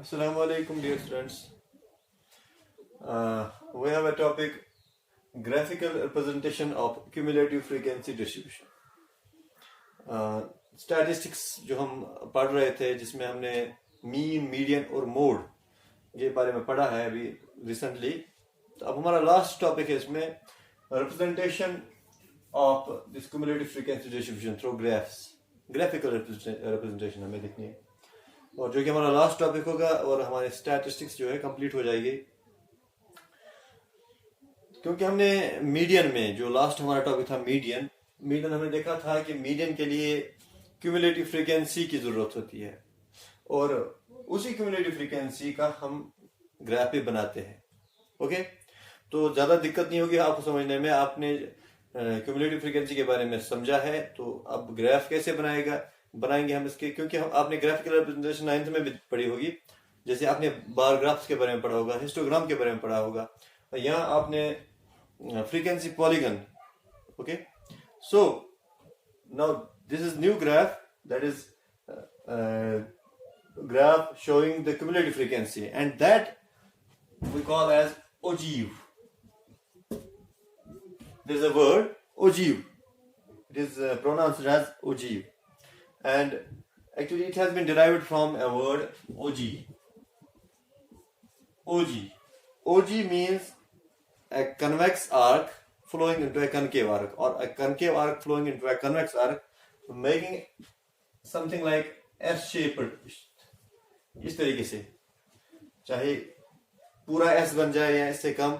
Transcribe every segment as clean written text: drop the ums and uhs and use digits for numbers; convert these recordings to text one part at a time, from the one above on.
Assalamu alaikum, dear students. We have a topic graphical representation of cumulative frequency distribution. Statistics जो हम पढ़ रहे थे जिसमें हमने मीन, मीडियन और मोड ये बारे में पढ़ा है अभी रिसेंटली. तो अब हमारा लास्ट टॉपिक है इसमें representation of this cumulative frequency distribution through graphs. Graphical representation हमें लिखनी है और जो कि हमारा लास्ट टॉपिक होगा और हमारे स्टैटिस्टिक्स जो है कंप्लीट हो जाएगी. क्योंकि हमने मीडियन में जो लास्ट हमारा टॉपिक था मीडियन हमने देखा था कि मीडियन के लिए क्यूमुलेटिव फ्रीक्वेंसी की जरूरत होती है और उसी क्यूमुलेटिव फ्रीक्वेंसी का हम ग्राफ भी बनाते हैं. ओके, तो ज्यादा दिक्कत नहीं होगी आपको समझने में. आपने क्यूमुलेटिव फ्रीक्वेंसी के बारे में समझा है तो अब ग्राफ कैसे बनाएंगे हम इसके, क्योंकि हम आपने ग्राफिकल रिप्रेजेंटेशन 9th में भी पढ़ी होगी. जैसे आपने बार ग्राफ्स के बारे में पढ़ा होगा, हिस्टोग्राम के बारे में पढ़ा होगा, यहाँ आपने frequency polygon. Okay, so now this is new graph, that is graph showing the cumulative frequency, and that we call as ogive. There is a word ogive. It is pronounced as ogive, and actually it has been derived from a word og. Og means a convex arc flowing into a concave arc, or a concave arc flowing into a convex arc, making something like S-shaped. इस तरीके से चाहे पूरा S बन जाए या इससे कम,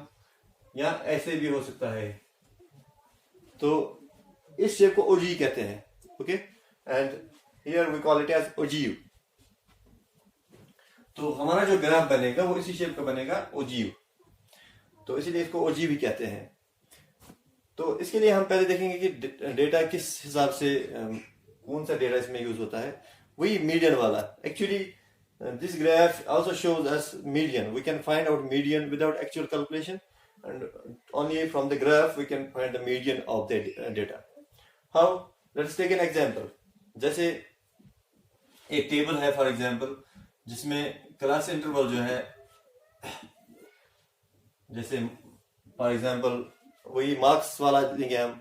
या ऐसे भी हो सकता है. तो इस शेप को ओजी कहते हैं. Okay, and here we call it as ogive. तो हमारा जो ग्राफ बनेगा वो इसी शेप का बनेगा, ओजीव. तो इसीलिए इसको ओजीव ही कहते हैं. तो इसके लिए हम पहले देखेंगे कि डेटा किस हिसाब से कौन सा डेटा इसमें यूज होता है. वही मीडियन वाला. Actually this graph also shows us median. We can find out median without actual calculation, and only from the graph we can find the median of the data. How? Let's take an example. जैसे एक table है for example जिसमें class interval जो है, जैसे for example वही marks वाला लेंगे हम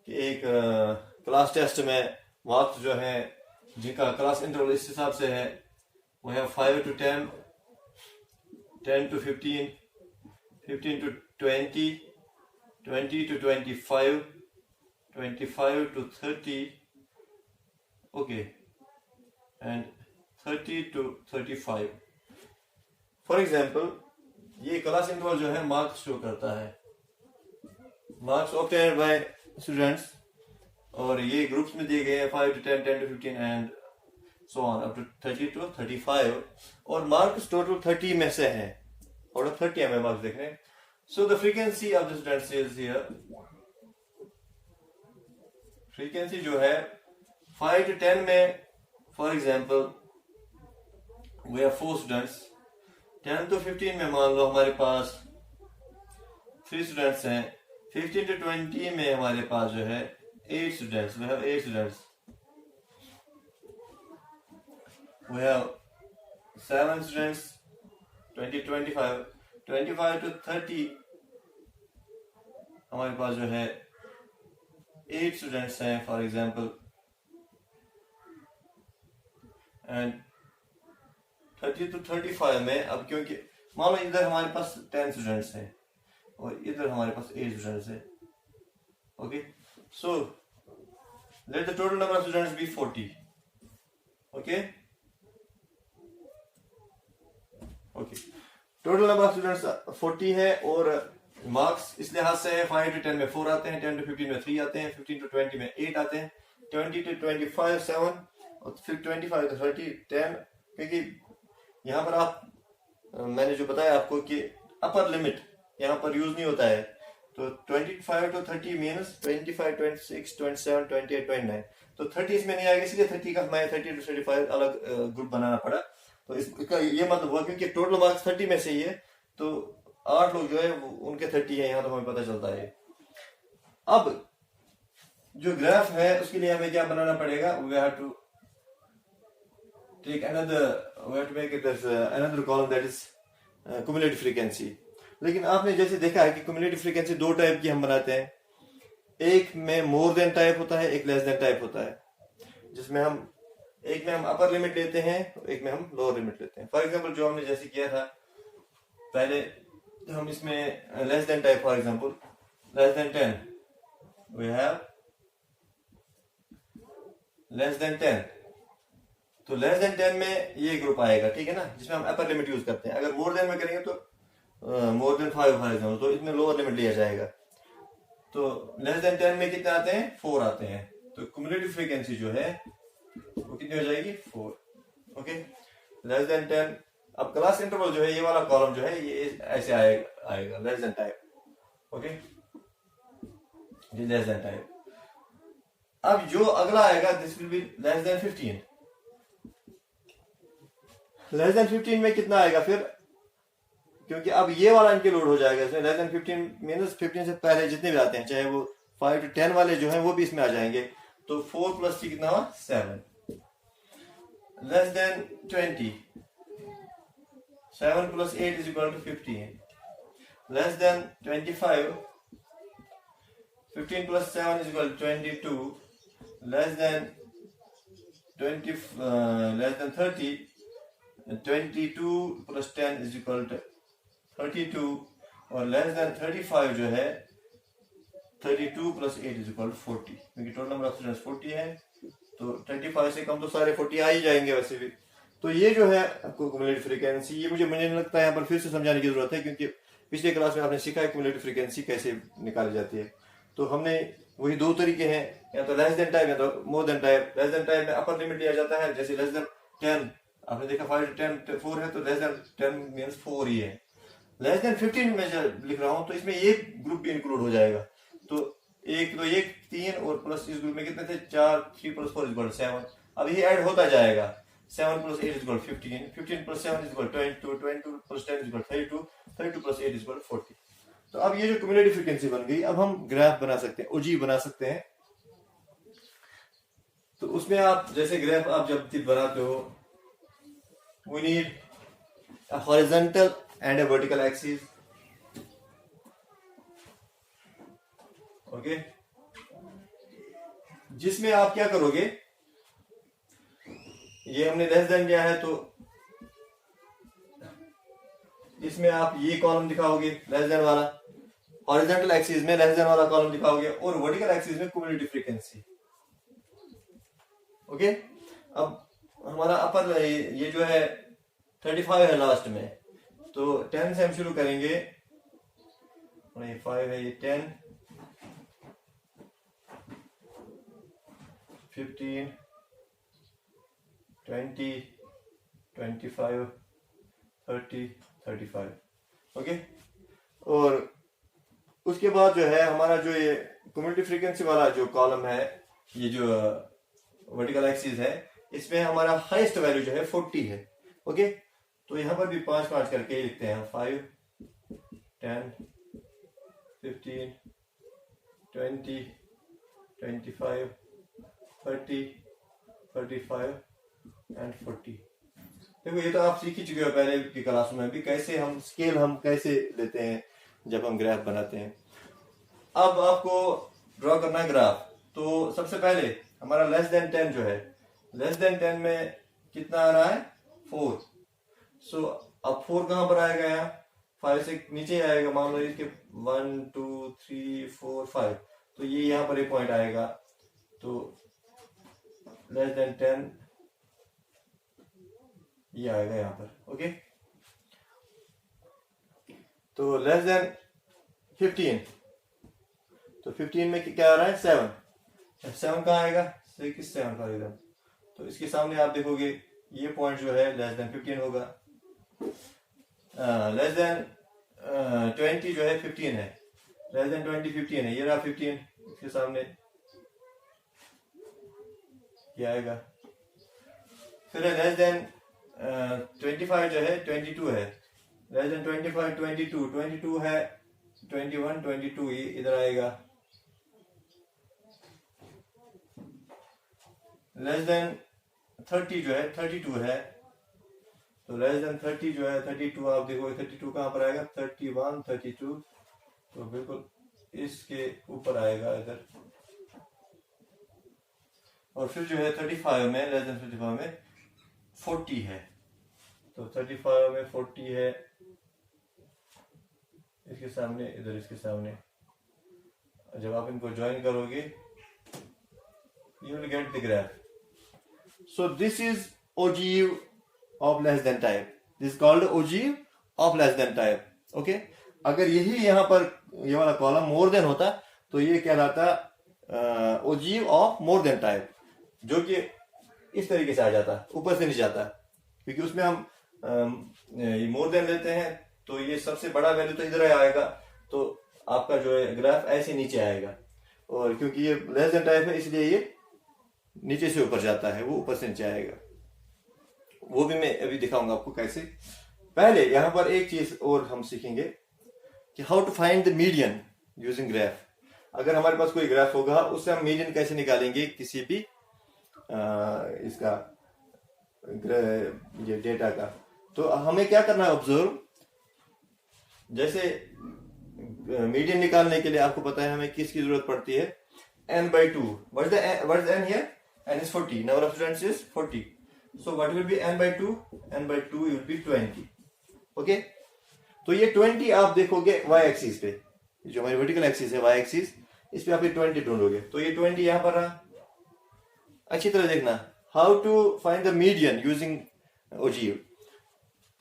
कि एक क्लास टेस्ट में मार्क्स जो है जिनका क्लास इंटरवल इस हिसाब से है, we have 5 to 10, 10 to 15, 15 to 20, 20 to 25, 25 to 30, okay, and 30 to 35. For example, ये क्लास इंटरवल जो है मार्क्स शो करता है, मार्क्स obtained by students, और ये ग्रुप्स में दिए गए हैं 5 to 10, 10 to 15 and so on up to 30 to 35, और मार्क्स टोटल 30 में से हैं और 30 हमें मार्क्स देख रहे हैं. So the frequency of the students is here. Frequency जो है 5 to 10 में for example we have 4 students. 10 to 15 में मान लो हमारे पास 3 स्टूडेंट्स हैं. 15 to 20 में हमारे पास जो है 8 students. We have 8 students. We have 7 students. 20 to 25, 25 to 30 हमारे पास जो है 8 स्टूडेंट्स हैं फॉर एग्जांपल, एंड 30 to 35 में अब क्योंकि मान लो इधर हमारे पास 10 स्टूडेंट्स हैं और इधर हमारे पास 8 स्टूडेंट्स हैं. Okay, so let the total number of students be 40. Okay, total number of students 40 है और मार्क्स इस लिहाज से है 5 to 10 में 4 आते हैं, 10 to 15 में 3 आते हैं, 15 to 20 में 8 आते हैं, 20 to 25 7, और फिर 25 to 30 10. क्योंकि यहाँ पर आप मैंने जो बताया आपको कि अपर लिमिट यहाँ पर यूज नहीं होता है, तो 25 to 30 मीन्स 25, 26, 27, 28, 29. तो 30 इसमें नहीं आएगा, इसलिए 30 का हमें 30 to 35 अलग ग्रुप बनाना पड़ा. तो इसका ये मतलब हुआ क्योंकि टोटल मार्क्स 30 में से ही है, तो 8 लोग जो है उनके 30 है यहाँ, तो हमें पता चलता है. अब जो ग्राफ है उसके लिए हमें क्या बनाना पड़ेगा, we have to take another, we have to make it as another column that is cumulative frequency. लेकिन आपने जैसे देखा है कि cumulative frequency दो टाइप की हम बनाते हैं, एक में मोर देन टाइप होता है, एक लेस देन टाइप होता है, जिसमें हम एक में हम अपर लिमिट लेते हैं, एक में हम लोअर लिमिट लेते हैं. फॉर एग्जांपल जो हमने जैसे किया था पहले, हम इसमें less than type, for example less than 10, we have less than 10. तो लेस देन 10 में ये ग्रुप आएगा, ठीक है ना, जिसमें हम अपर लिमिट यूज करते हैं. अगर मोर देन में करेंगे तो मोर देन 5 फॉर एग्जांपल, तो इसमें लोअर लिमिट लिया जाएगा. तो लेस देन 10 में कितने आते हैं, 4 आते हैं. तो क्युमुलेटिव फ्रीक्वेंसी जो है वो कितनी हो जाएगी, 4. Okay, less than 10. अब क्लास इंटरवल जो है, ये वाला कॉलम जो है ये ऐसे आएगा लेस देन टाइप. ओके, ये लेस देन टाइप. अब जो अगला आएगा this will be less than 15. Less than 15 में कितना आएगा फिर, क्योंकि अब ये वाला इंक्लूड हो जाएगा इसमें. लेस देन 15 मीनस 15 से पहले जितने भी आते हैं, चाहे वो 5 to 10 वाले जो हैं वो भी इसमें आ जाएंगे. तो 4 + 3 कितना हुआ, 7. Less than 20, 7 + 8 = 15. Less than 25, 15 + 7 = 22. Less than 30, 22 + 10 = 32. और लेस देन 35 जो है 32 + 8 = 40, क्योंकि टोटल नंबर ऑफ स्टूडेंट्स 40 है. तो 25 से कम तो सारे 40 आ ही जाएंगे वैसे भी. तो ये जो है आपको क्युमुलेटिव फ्रीक्वेंसी, ये मुझे नहीं लगता है यहाँ पर फिर से समझाने की जरूरत है, क्योंकि पिछले क्लास में आपने सीखा है क्युमुलेटिव फ्रीक्वेंसी कैसे निकाली जाती है. तो हमने वही दो तरीके हैं, या तो लेस देन टाइप या तो more than type. Less than type में अपर लिमिट लिया जाता है, जैसे लेस देन 10 आपने देखा 5 to 10 4 है, तो लेस देन 10 मीन्स 4 ही है. लेस देन 15 में जब लिख रहा हूं तो इसमें ये ग्रुप भी इंक्लूड हो जाएगा. तो एक 3 और प्लस इस ग्रुप में कितने थे, 4. 3 + 4 = 7. अब ये ऐड होता जाएगा. 7 + 8 = 15, 15 + 7 = 22, 22 + 10 = 32, 32 + 8 = 40. तो अब ये जो क्युमुलेटिव फ्रीक्वेंसी बन गई, अब हम ग्राफ बना सकते हैं, ओजी बना सकते हैं. तो उसमें आप जैसे ग्राफ आप जब बनाते हो, we need a horizontal and a vertical axis. ओके, जिसमें आप क्या करोगे, ये हमने लेस देन लिया है तो इसमें आप ये कॉलम दिखाओगे लेस देन वाला, हॉरिजॉन्टल एक्सिस में लेस देन वाला कॉलम दिखाओगे, और वर्टिकल एक्सिस में क्युमुलेटिव फ्रीक्वेंसी. ओके, अब हमारा अपर ये जो है 35 है लास्ट में, तो 10 से हम शुरू करेंगे. 5 है, ये 10, 15, 20, 25, 30, 35. ओके, और उसके बाद जो है हमारा जो ये क्युमुलेटिव फ्रीक्वेंसी वाला जो कॉलम है, ये जो वर्टिकल एक्सिस है, इसमें हमारा हाईएस्ट वैल्यू जो है 40 है. ओके, तो यहां पर भी 5 करके लिखते हैं. 5, 10, 15, 20, 25, 30, 35 एंड 40. देखो ये तो आप सीख ही चुके हो पहले की क्लास में भी, कैसे हम स्केल हम कैसे लेते हैं जब हम ग्राफ बनाते हैं. अब आपको ड्रॉ करना है ग्राफ. तो सबसे पहले हमारा लेस देन 10 जो है, लेस देन 10 में कितना आ रहा है, 4. सो अब 4 कहां पर आएगा, यहाँ 5 से नीचे आएगा. मान लो इसके 1 2 3 4 5, तो ये यहाँ पर एक पॉइंट आएगा. तो लेस देन 10 ये आएगा यहाँ पर. ओके, तो लेस देन 15, तो 15 में क्या आ रहा है, 7. 7 कहाँ आएगा, 6 7 फॉर एग्जाम्पल. तो इसके सामने आप देखोगे ये पॉइंट जो है लेस देन 15 होगा. लेस देन 20 जो है 15 है, लेस देन 20 15 है, ये रहा 15. इसके सामने क्या आएगा, फिर लेस देन 25 जो है 22 है, लेस देन 25 22 है, 21 22 ये इधर आएगा. लेस देन 30 जो है 32 है, तो लेस देन 30 जो है 32, आप देखोगे 32 कहाँ पर आएगा, 31 32, तो बिल्कुल इसके ऊपर आएगा इधर। और फिर जो है 35 में, लेस देन 35 में 40 है, तो 35 में 40 है इसके सामने, इधर इसके सामने। जब आप इनको ज्वाइन करोगे you will get the graph. So this is ogive of less than type. This is called ogive of less than type. Okay? अगर यही यहाँ पर ये वाला कॉलम मोर देन होता तो ये कहलाता ogive of more than type, जो कि इस तरीके से आ जाता, ऊपर से नीचे आता, क्योंकि उसमें हम मोर देन लेते हैं तो ये सबसे बड़ा वैल्यू तो इधर आएगा, तो आपका जो है ग्राफ ऐसे नीचे आएगा। और क्योंकि ये लेस देन टाइप है इसलिए ये नीचे से ऊपर जाता है, वो ऊपर से नीचे आएगा। वो भी मैं अभी दिखाऊंगा आपको कैसे। पहले यहां पर एक चीज और हम सीखेंगे कि how to find the median using graph. अगर हमारे पास कोई ग्राफ होगा उससे हम मीडियन कैसे निकालेंगे किसी भी इसका ये डेटा का। तो हमें क्या करना है, ऑब्जर्व। जैसे मीडियन निकालने के लिए आपको पता है हमें किसकी जरूरत पड़ती है, n/2। what is n here? n is 40, number of students is 40, so what will be n/2? n/2 will be 20। Okay, तो ये 20 आप देखोगे y एक्सिस पे, जो हमारी वर्टिकल एक्सिस है y एक्सिस, इस पे आप ये 20 ढूंढोगे, तो ये 20 यहां पर रहा। अच्छी तरह देखना, how to find the median using ogive.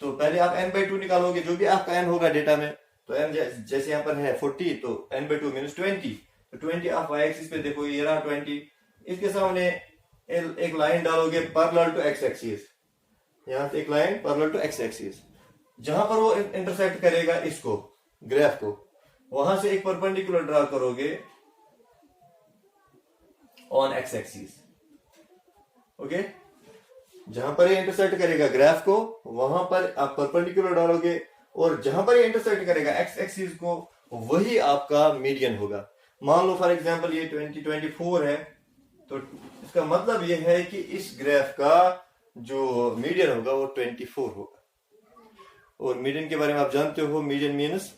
तो पहले आप n/2 निकालोगे, जो भी आपका n होगा डेटा में, तो n जैसे यहाँ पर है 40, तो n/2 मीन्स 20, तो 20 आप y एक्सिस पे देखोगे, ये रहा 20। इसके सामने एक लाइन डालोगे पैरेलल टू x एक्सिस, यहाँ से एक line parallel to x axis, जहां पर वो इंटरसेक्ट करेगा इसको, ग्राफ को, वहां से एक परपेंडिकुलर ड्रा करोगे ऑन x एक्सिस। ओके, जहां पर ये इंटरसेक्ट करेगा ग्राफ को, वहां पर आप परपेंडिकुलर डालोगे, और जहां पर ये इंटरसेक्ट करेगा x एक्सिस को, वही आपका मीडियन होगा। मान लो फॉर एग्जांपल ये 24 है, तो इसका मतलब ये है कि इस ग्राफ का जो मीडियन होगा वो 24 होगा। और मीडियन के बारे में आप जानते हो, मीडियन मीन्स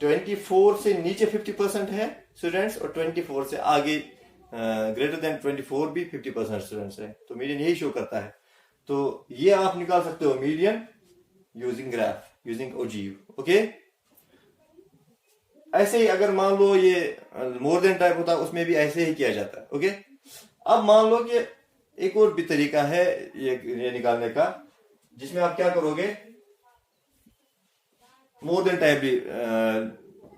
24 से नीचे 50% है स्टूडेंट्स, और 24 से आगे ग्रेटर देन 24 भी 50% स्टूडेंट्स है, तो मीडियन यही शो करता है। तो ये आप निकाल सकते हो median using graph, using ogive. Okay, ऐसे ही अगर मान लो ये मोर देन टाइप होता है, उसमें भी ऐसे ही किया जाता है। ओके, अब मान लो कि एक और भी तरीका है ये निकालने का, जिसमें आप क्या करोगे, मोर देन टाइप भी,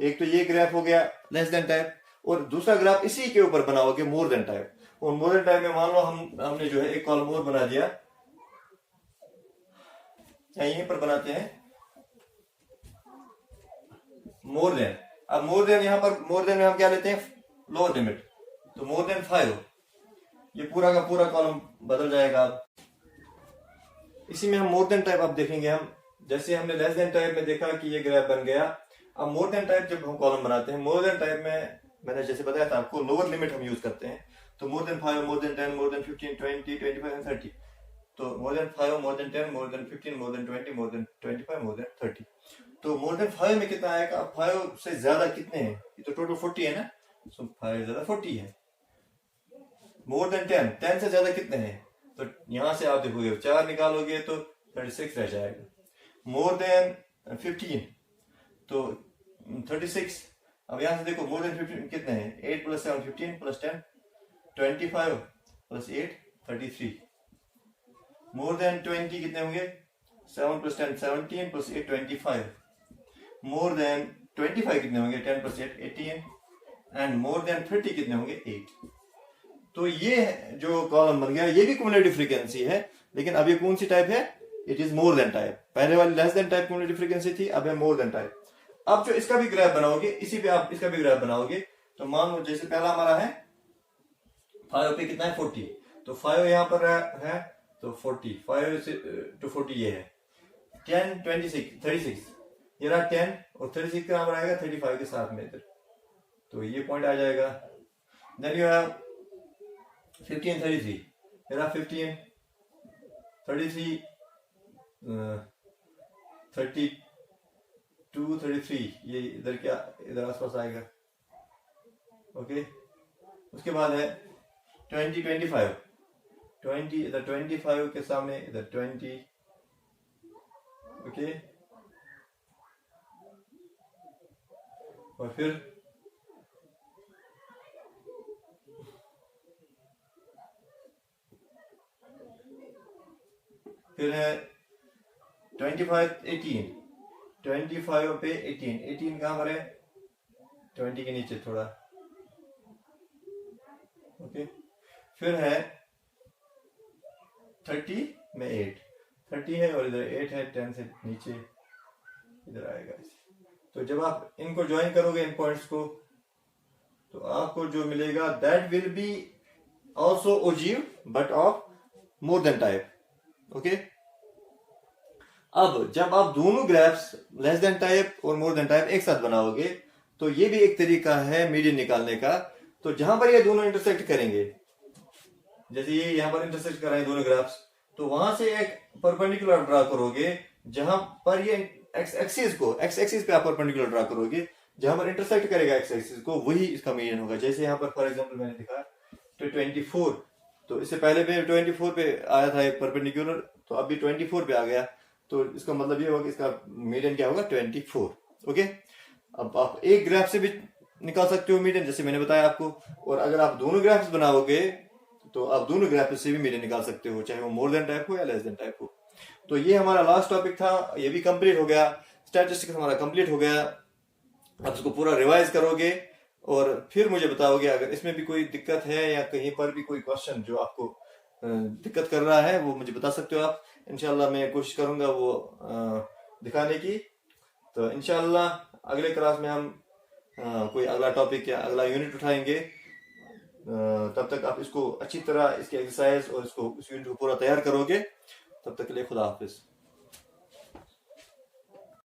एक तो ये ग्राफ हो गया लेस देन टाइप, और दूसरा ग्राफ इसी के ऊपर बनाओगे मोर देन टाइप। और मोर देन टाइप में मान लो हमने जो है एक कॉलम और बना दिया, यहीं पर बनाते हैं मोर देन। अब मोर देन, यहां पर मोर देन में हम क्या लेते हैं, लोअर लिमिट, तो मोर देन 5, ये पूरा का पूरा कॉलम बदल जाएगा। अब इसी में हम मोर देन टाइप अब देखेंगे हम, जैसे हमने लेस देन टाइप में देखा कि ये ग्राफ बन गया। अब मोर देन टाइप जब हम कॉलम बनाते हैं, मोर देन टाइप में मैंने जैसे बताया था आपको, लोअर लिमिट हम यूज करते हैं। तो more than 5, more than 10, more than 15, 20, 25 and 30। तो more than 5, more than 10, more than 15, more than 20, more than 25, more than 30। तो मोर देन 5 में कितना आएगा, 5 से ज्यादा कितने हैं, ये तो टोटल 40 है ना, सो 5 से ज्यादा 40 है। मोर देन 10, 10 से ज्यादा कितने हैं, तो यहां से आप देखोगे 4 निकालोगे तो 36 रह जाएगा। मोर देन 15, तो 36। अब यहां से देखो मोर देन 15 कितने हैं, 8 + 7 15 + 10 25 + 8 33। मोर देन 20 कितने होंगे, 7 + 10 17 + 8 25। मोर देन 25 कितने होंगे, 10 + 8 18। एंड मोर देन 30 कितने होंगे, 8। तो ये जो कॉलम बन गया, ये भी क्युमुलेटिव फ्रीक्वेंसी है, लेकिन अब ये कौन सी टाइप है, it is more than type. पहले वाली less than type cumulative frequency थी, अब है मोर देन टाइप। अब जो इसका भी ग्राफ बनाओगे, इसी पे आप इसका भी ग्राफ बनाओगे, तो मान लो जैसे पहला हमारा है 5 पे कितना है, 40, तो 5 यहां पर है, तो 40, 5 से to 40 ये है। 10 26 36, ये रहा 10, और 36 का नंबर आएगा 35 के साथ में इधर, तो ये पॉइंट आ जाएगा। देन यू हैव 15 33, ये रहा 15, 33, 32, 33, ये इधर क्या, इधर आसपास आएगा। ओके, उसके बाद है 20, 25, 20 इधर 25 के सामने इधर 20। ओके, और फिर है 25, 18, 25 पे 18, 18 कहाँ पर है, 20 के नीचे थोड़ा। ओके, फिर है 30 में 8, 30 है और इधर 8 है, 10 से नीचे इधर आएगा। तो जब आप इनको ज्वाइन करोगे इन पॉइंट्स को, तो आपको जो मिलेगा that will be also ogive but of more than type. Okay, अब जब आप दोनों ग्राफ्स लेस देन टाइप और मोर देन टाइप एक साथ बनाओगे, तो ये भी एक तरीका है मीडियन निकालने का। तो जहां पर ये दोनों इंटरसेक्ट करेंगे, जैसे ये यहां पर इंटरसेक्ट कर रहे हैं दोनों ग्राफ्स, तो वहां से एक परपेंडिकुलर ड्रा करोगे जहां पर ये एक्स एक्सिस पे आप परपेंडिकुलर ड्रा करोगे, जहां पर इंटरसेक्ट करेगा एक्स एक्सिस को, वही इसका मीडियन होगा। जैसे यहाँ पर फॉर एग्जांपल मैंने दिखा तो 24, तो इससे पहले भी 24 पे आया था एक परपेंडिकुलर, तो अब भी 24 पे आ गया, तो इसका मतलब ये होगा कि इसका मीडियन क्या होगा, 24। ओके, अब आप एक ग्राफ से भी निकाल सकते हो मीडियन, जैसे मैंने बताया आपको, और अगर आप दोनों ग्राफ्स बनाओगे तो आप दोनों ग्राफ से भी मीडियन निकाल सकते हो, चाहे वो मोर देन टाइप हो या लेस देन टाइप हो। तो ये हमारा लास्ट टॉपिक था, ये भी कंप्लीट हो गया, स्टैटिस्टिक्स हमारा कंप्लीट हो गया। आप इसको पूरा रिवाइज करोगे और फिर मुझे बताओगे अगर इसमें भी कोई दिक्कत है या कहीं पर भी कोई क्वेश्चन जो आपको दिक्कत कर रहा है, वो मुझे बता सकते हो आप। इंशाल्लाह मैं कोशिश करूंगा वो दिखाने की। तो इंशाल्लाह अगले क्लास में हम कोई अगला टॉपिक या अगला यूनिट उठाएंगे। तब तक आप इसको अच्छी तरह इसके एक्सरसाइज और इसको इस यूनिट को पूरा तैयार करोगे। तब तक के लिए खुदा हाफिज।